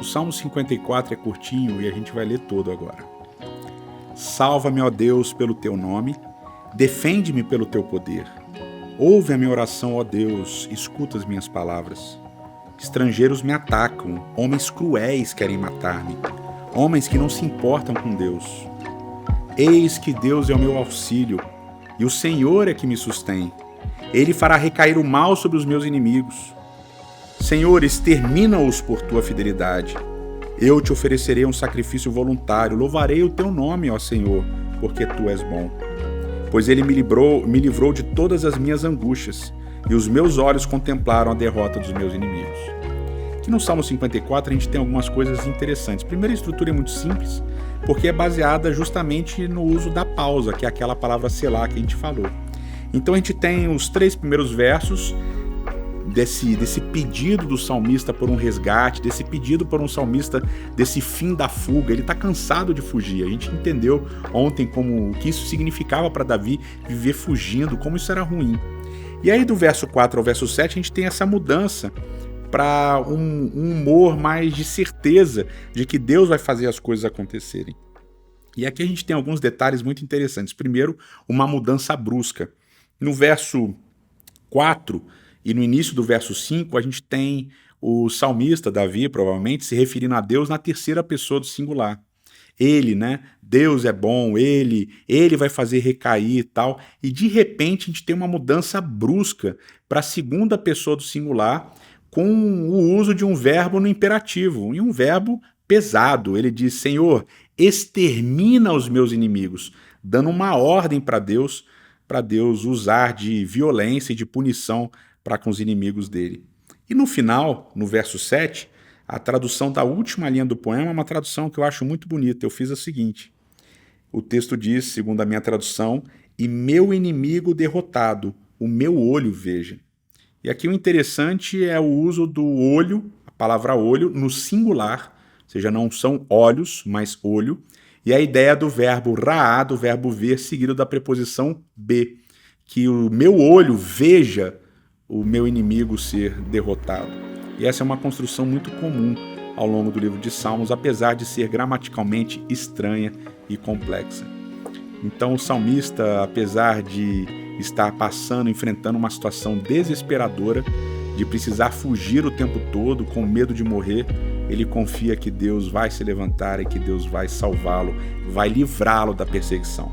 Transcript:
O Salmo 54 é curtinho e a gente vai ler todo agora. Salva-me, ó Deus, pelo teu nome, defende-me pelo teu poder. Ouve a minha oração, ó Deus, escuta as minhas palavras. Estrangeiros me atacam, homens cruéis querem matar-me, homens que não se importam com Deus. Eis que Deus é o meu auxílio, e o Senhor é que me sustém. Ele fará recair o mal sobre os meus inimigos. Senhor, extermina-os por tua fidelidade. Eu te oferecerei um sacrifício voluntário, louvarei o teu nome, ó Senhor, porque tu és bom. Pois ele me livrou de todas as minhas angústias, e os meus olhos contemplaram a derrota dos meus inimigos. Aqui no Salmo 54 a gente tem algumas coisas interessantes. Primeiro, a estrutura é muito simples, porque é baseada justamente no uso da pausa, que é aquela palavra selá que a gente falou. Então a gente tem os 3 primeiros versos desse pedido do salmista por um resgate, desse pedido por um salmista desse fim da fuga. Ele está cansado de fugir. A gente entendeu ontem o que isso significava para Davi viver fugindo, como isso era ruim. E aí do verso 4 ao verso 7 a gente tem essa mudança para um humor mais de certeza de que Deus vai fazer as coisas acontecerem. E aqui a gente tem alguns detalhes muito interessantes. Primeiro, uma mudança brusca. No verso 4 e no início do verso 5, a gente tem o salmista Davi, provavelmente, se referindo a Deus na terceira pessoa do singular. Ele, né? Deus é bom, ele vai fazer recair e tal. E de repente a gente tem uma mudança brusca para a segunda pessoa do singular com o uso de um verbo no imperativo, e um verbo pesado. Ele diz: Senhor, extermina os meus inimigos, dando uma ordem para Deus usar de violência e de punição para com os inimigos dele. E no final, no verso 7, a tradução da última linha do poema é uma tradução que eu acho muito bonita. Eu fiz a seguinte: o texto diz, segundo a minha tradução, e meu inimigo derrotado, o meu olho veja. E aqui o interessante é o uso do olho, a palavra olho, no singular, ou seja, não são olhos, mas olho, e a ideia do verbo raá, do verbo ver, seguido da preposição be, que o meu olho veja o meu inimigo ser derrotado. E essa é uma construção muito comum ao longo do livro de Salmos, apesar de ser gramaticalmente estranha e complexa. Então o salmista, apesar de estar enfrentando uma situação desesperadora, de precisar fugir o tempo todo, com medo de morrer, ele confia que Deus vai se levantar e que Deus vai salvá-lo, vai livrá-lo da perseguição.